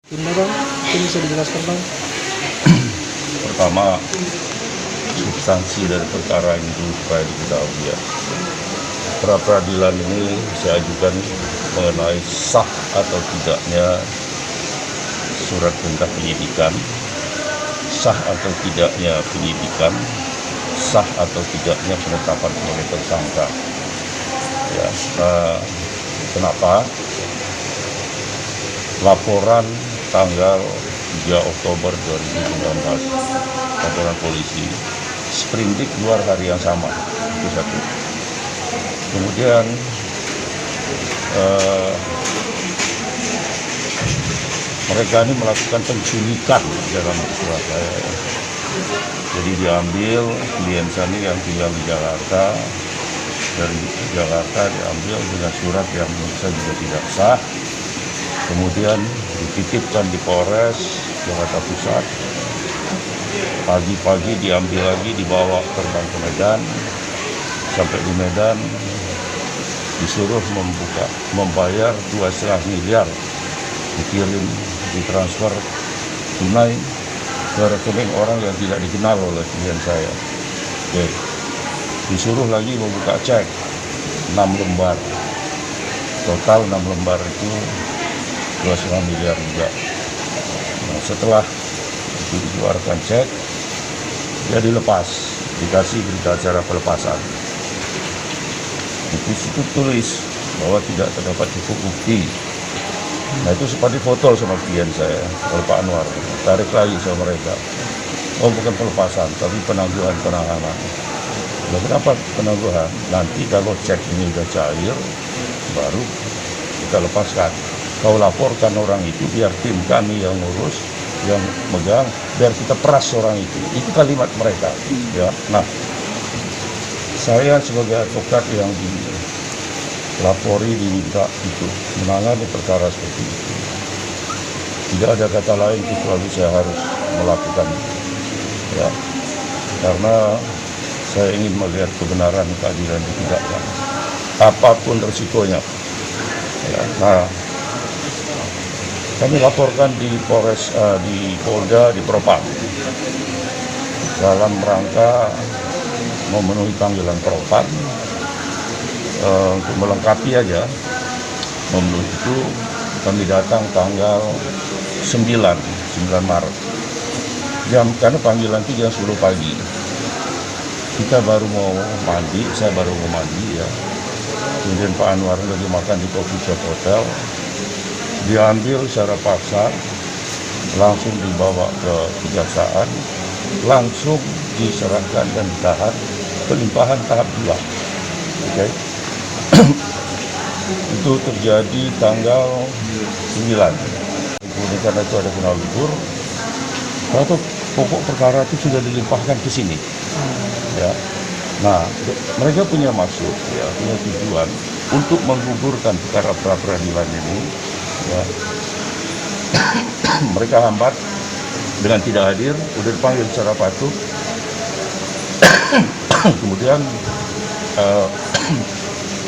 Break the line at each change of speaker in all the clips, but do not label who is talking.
Bunda Bang, mungkin bisa dijelaskan Bang?
Pertama, substansi dari perkara itu supaya diketahui ya. Pra peradilan ini saya ajukan mengenai sah atau tidaknya surat perintah penyidikan, sah atau tidaknya penyidikan, sah atau tidaknya penetapan sebagai tersangka. Ya, kenapa? Laporan tanggal 3 Oktober 2019, laporan polisi, sprindik keluar hari yang sama, itu satu. Kemudian mereka ini melakukan penculikan dalam Surabaya. Jadi diambil klien saya yang tinggal di Jakarta, dari Jakarta diambil dengan surat yang menurut saya juga tidak sah. Kemudian dititipkan di Polres Jakarta Pusat. Pagi-pagi diambil lagi, dibawa terbang ke Medan. Sampai di Medan disuruh membayar 2,5 miliar, dikirim, ditransfer tunai ke rekening orang yang tidak dikenal oleh klien saya. Oke. Disuruh lagi membuka cek 6 lembar. Total 6 lembar itu 2,5 miliar juga. Nah, setelah itu dikeluarkan cek, dia dilepas, dikasih berita acara pelepasan. Di situ tulis bahwa tidak terdapat cukup bukti. Nah, itu sempat difoto sama klien saya, oleh Pak Anwar. Tarik lagi sama mereka. Oh, bukan pelepasan, tapi penangguhan penahanan. Nah, kenapa penangguhan? Nanti kalau cek ini sudah cair, baru kita lepaskan. Kau laporkan orang itu biar tim kami yang ngurus, yang megang, biar kita peras orang itu. Itu kalimat mereka. Ya. Nah, saya sebagai advokat yang dilapori diminta itu menangani perkara seperti itu. Tidak ada kata lain kecuali saya harus melakukan itu. Ya. Karena saya ingin melihat kebenaran keadilan ditegakkan. Apapun resikonya. Ya. Nah, kami laporkan di Polres, di Polda, di Propam, dalam rangka memenuhi panggilan Propam untuk melengkapi aja. Memenuhi itu kami datang tanggal 9 Maret. Karena panggilan itu jam 10 pagi. Kita baru mau mandi, saya baru mau mandi ya. Kemudian Pak Anwar lagi makan di coffee shop hotel. Diambil secara paksa, langsung dibawa ke kejaksaan, langsung diserahkan dan ditahan, pelimpahan tahap 2. Okay. Itu terjadi tanggal 9. Kemudian karena itu ada kena libur, atau pokok perkara itu sudah dilimpahkan ke sini. Ya. Nah, mereka punya maksud, ya, punya tujuan untuk menggugurkan perkara pra-peradilan ini. Ya. Mereka hambat dengan tidak hadir, udah dipanggil secara patuh. Kemudian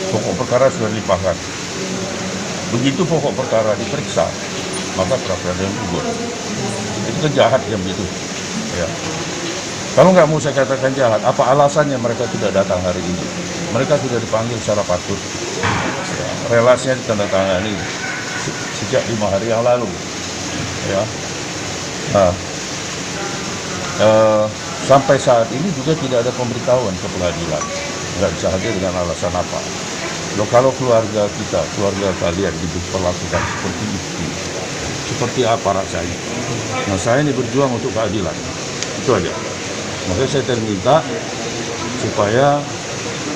pokok perkara sudah dilimpahkan. Begitu pokok perkara diperiksa, maka pra-peradilan gugur. Itu kan jahat yang begitu. Ya. Kalau nggak mau saya katakan jahat, apa alasannya mereka tidak datang hari ini? Mereka sudah dipanggil secara patut. Ya. Relasinya ditandatangani sejak 5 hari yang lalu. Ya. Nah, sampai saat ini juga tidak ada pemberitahuan ke pengadilan. Nggak bisa hadir dengan alasan apa. Loh, kalau keluarga kita, keluarga kalian diperlakukan seperti itu, seperti apa rasanya? Nah, saya ini berjuang untuk keadilan. Itu aja. Makanya saya terminta supaya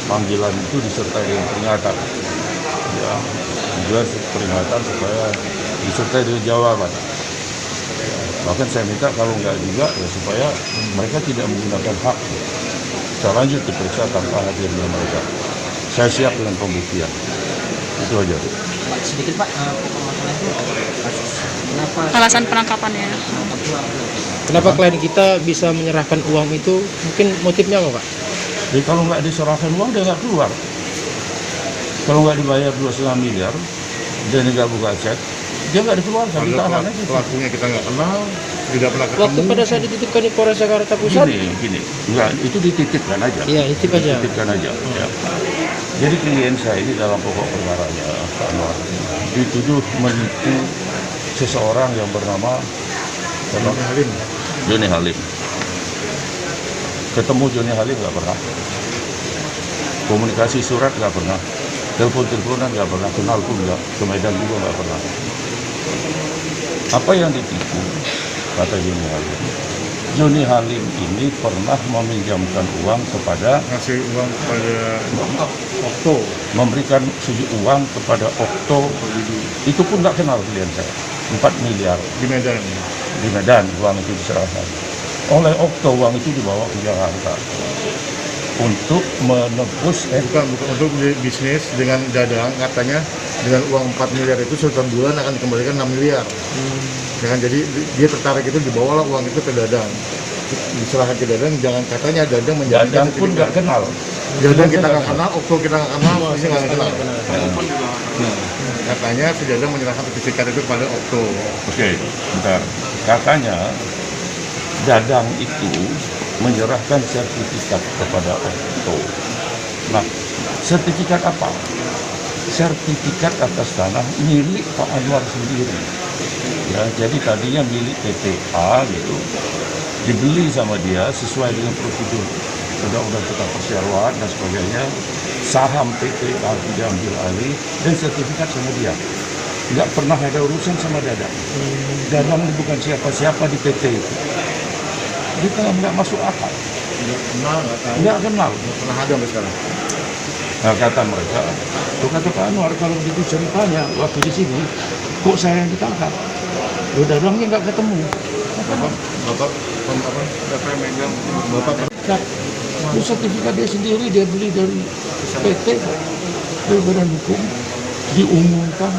panggilan itu disertai dengan peringatan. Ya, juga peringatan supaya disertai dengan jawaban. Bahkan saya minta kalau nggak juga ya supaya mereka tidak menggunakan hak. Kita lanjut diperiksa tanpa hadirnya mereka. Saya siap dengan pembuktian. Itu aja.
Pak, sedikit Pak, masalah itu kenapa
alasan penangkapannya?
Kenapa klien kita bisa menyerahkan uang itu? Mungkin motifnya apa, Pak?
Jadi kalau nggak diserahkan uang dia nggak keluar. Kalau nggak dibayar 2,5 miliar, dia nggak buka cek, Dia nggak dikeluarkan,
Kalau
ditahan aja.
pelakunya kita nggak kenal, tidak pernah ketemu.
Waktu pada saat dititipkan di Polres Jakarta Pusat,
Gini, enggak, itu dititipkan aja.
iya titip aja.
Dititipkan aja. Ya. Jadi klien saya ini dalam pokok perkaranya, Pak Anwar, dituduh menipu seseorang yang bernama
Halim.
Joni Halim. Ketemu Joni Halim nggak pernah. Komunikasi surat nggak pernah. Telepon-teleponan nggak pernah. Kenal pun nggak. Ke Medan juga nggak pernah. Apa yang ditipu? Kata Joni Halim. Joni Halim ini pernah meminjamkan uang kepada,
Ngasih uang kepada Okto.
memberikan uang kepada Okto. Itu pun nggak kenal klien saya. 4 miliar
Di Medan.
di Medan uang itu diserahkan. Oleh Okto uang itu dibawa ke Jakarta untuk menebus
Bukan untuk bisnis dengan Dadang, katanya dengan uang 4 miliar itu setiap bulan akan dikembalikan 6 miliar. Dengan jadi dia tertarik itu, dibawalah uang itu ke Dadang. Diserahkan ke Dadang, jangan katanya Dadang menjalankan
Dadang pun nggak kenal.
Dadang kita nggak kenal, Okto kita nggak kenal, ini nggak kenal. Katanya si Dadang menyerahkan sertifikat itu kepada Okto.
Oke, bentar. Katanya Dadang itu menyerahkan sertifikat kepada Okto. Nah, sertifikat apa? Sertifikat atas tanah milik Pak Anwar sendiri. Ya, jadi tadinya milik PTA gitu, dibeli sama dia sesuai dengan prosedur undang-undang tentang perseroan dan sebagainya. Saham PTA diambil alih dan sertifikat sama dia. Nggak pernah ada urusan sama Dadang. Dadang ini bukan siapa-siapa di PT itu. Kita nggak masuk akal.
Nggak kenal, nggak tahu,
Nggak kenal.
nggak pernah ada sampai sekarang.
Nah, kata mereka, tuh kata Pak Anwar, kalau begitu ceritanya waktu di sini, kok saya yang ditangkap? Lo Dadangnya nggak ketemu.
Bapak megang Bapak
Itu sertifikat dia sendiri, dia beli dari PT, dari badan hukum, diumumkan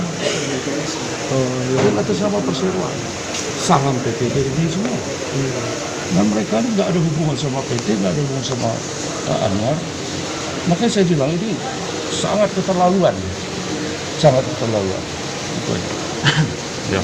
dan atas nama perseroan. Saham PT dari ini semua. Nah, mereka ini nggak ada hubungan sama PT, nggak ada hubungan sama Anwar. Makanya saya bilang ini sangat keterlaluan. Sangat keterlaluan. Itu aja. Ya.